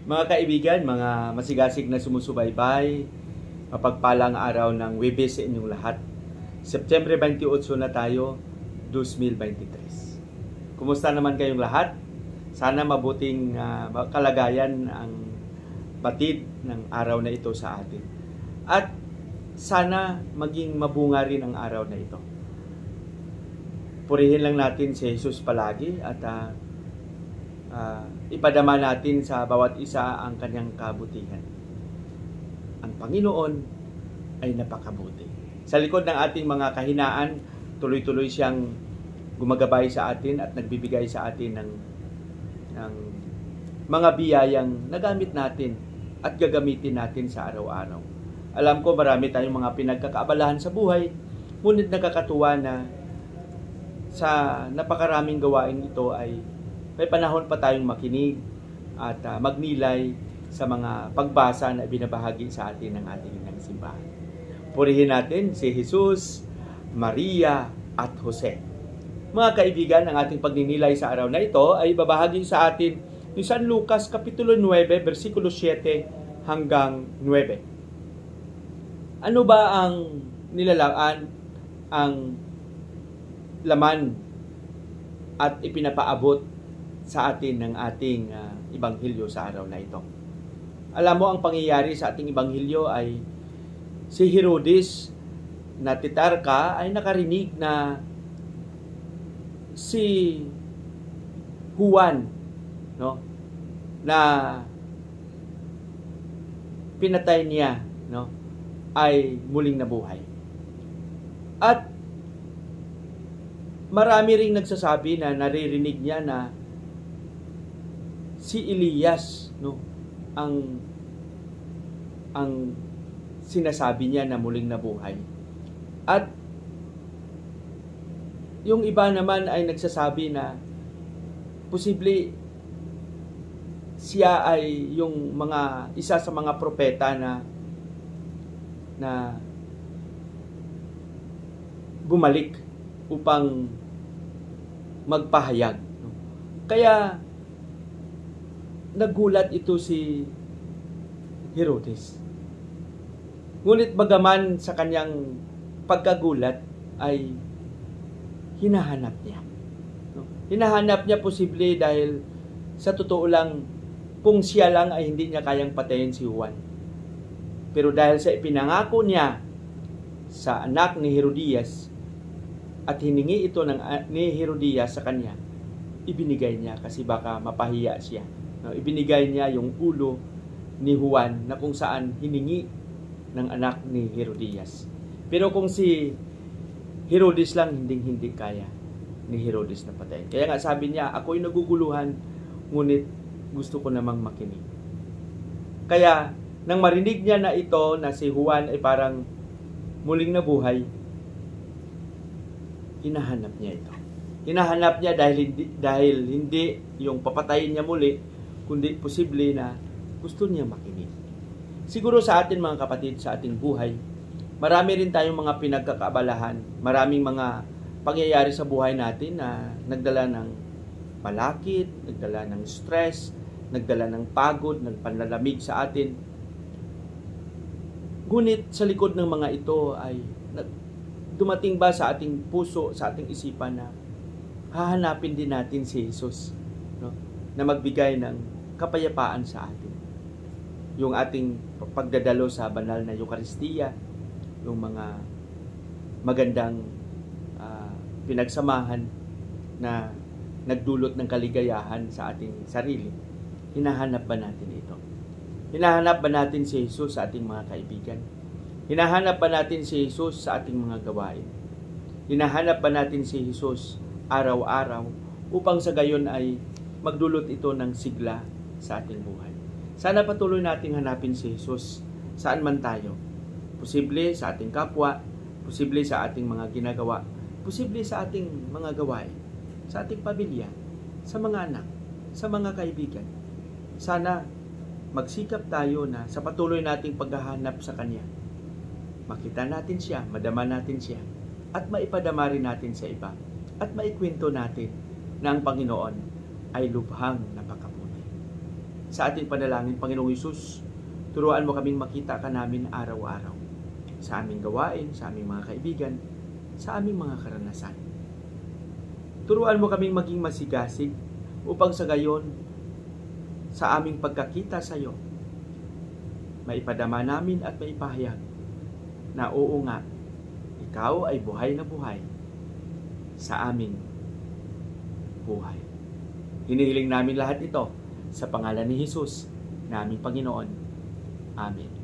Mga kaibigan, mga masigasig na sumusubaybay, mapagpalang araw ng Huwebes sa inyong lahat. September 28 na tayo, 2023. Kumusta naman kayong lahat? Sana mabuting kalagayan ang batid ng araw na ito sa atin. At sana maging mabunga rin ang araw na ito. Purihin lang natin si Jesus palagi at ipadama natin sa bawat isa ang kanyang kabutihan. Ang Panginoon ay napakabuti. Sa likod ng ating mga kahinaan, tuloy-tuloy siyang gumagabay sa atin at nagbibigay sa atin ng mga biyayang nagamit natin at gagamitin natin sa araw-araw. Alam ko marami tayong mga pinagkakaabalahan sa buhay, ngunit nakakatuwa na sa napakaraming gawain ito ay may panahon pa tayong makinig at magnilay sa mga pagbasa na binabahagi sa atin ng ating ng simbahan. Purihin natin si Jesus, Maria at Jose. Mga kaibigan, ang ating pagninilay sa araw na ito ay babahagi sa atin ni San Lucas Kapitulo 9, versikulo 7 hanggang 9. Ano ba ang nilalaan, ang laman at ipinapaabot sa atin ng ating Ebanghelyo sa araw na ito? Alam mo, ang pangyayari sa ating Ebanghelyo ay si Herodes na titarka ay nakarinig na si Juan, no, na pinatay niya, no, ay muling nabuhay. At marami ring nagsasabi na naririnig niya na si Elias, no, ang sinasabi niya na muling nabuhay. At yung iba naman ay nagsasabi na posible siya ay yung isa sa mga propeta na bumalik upang magpahayag. Kaya nagulat ito si Herodes. Ngunit bagaman sa kanyang pagkagulat ay hinahanap niya. Hinahanap niya posible dahil sa totoo lang, kung siya lang ay hindi niya kayang patayin si Juan. Pero dahil sa ipinangako niya sa anak ni Herodias at hiningi ito ni Herodias sa kanya, ibinigay niya kasi baka mapahiya siya. Ibinigay niya yung ulo ni Juan na kung saan hiningi ng anak ni Herodias. Pero kung si Herodes lang, hindi kaya ni Herodes na patayin. Kaya nga sabi niya, ako'y naguguluhan, ngunit gusto ko namang makinig. Kaya nang marinig niya na ito, na si Juan ay parang muling nabuhay, hinahanap niya ito. Hinahanap niya dahil hindi yung papatayin niya muli, kundi posible na gusto niya makinig. Siguro sa atin mga kapatid, sa ating buhay, marami rin tayong mga pinagkakaabalahan, maraming mga pangyayari sa buhay natin na nagdala ng malakit, nagdala ng stress, nagdala ng pagod, nagpanlalamig sa atin. Ngunit sa likod ng mga ito ay dumating ba sa ating puso, sa ating isipan na hahanapin din natin si Jesus, no, na magbigay ng kapayapaan sa atin. Yung ating pagdadalo sa banal na Eucharistia, yung mga magandang pinagsamahan na nagdulot ng kaligayahan sa ating sarili. Hinahanap ba natin ito? Hinahanap ba natin si Jesus sa ating mga kaibigan? Hinahanap ba natin si Jesus sa ating mga gawain? Hinahanap ba natin si Jesus araw-araw upang sa gayon ay magdulot ito ng sigla sa ating buhay? Sana patuloy nating hanapin si Jesus saan man tayo. Posible sa ating kapwa, posible sa ating mga ginagawa, posible sa ating mga gawain, sa ating pamilya, sa mga anak, sa mga kaibigan. Sana magsikap tayo na sa patuloy nating paghahanap sa Kanya, makita natin siya, madama natin siya, at maipadama rin natin sa iba, at maikwento natin na ang Panginoon ay lubhang napakabuti. sa ating panalangin. Panginoong Hesus, turuan mo kaming makita ka namin araw-araw sa aming gawain, sa aming mga kaibigan, sa aming mga karanasan. Turuan mo kaming maging masigasig upang sa gayon, sa aming pagkakita sa iyo, maipadama namin at maipahayag na oo nga, ikaw ay buhay na buhay sa aming buhay. Hinihiling namin lahat ito sa pangalan ni Jesus, naming Panginoon. Amen.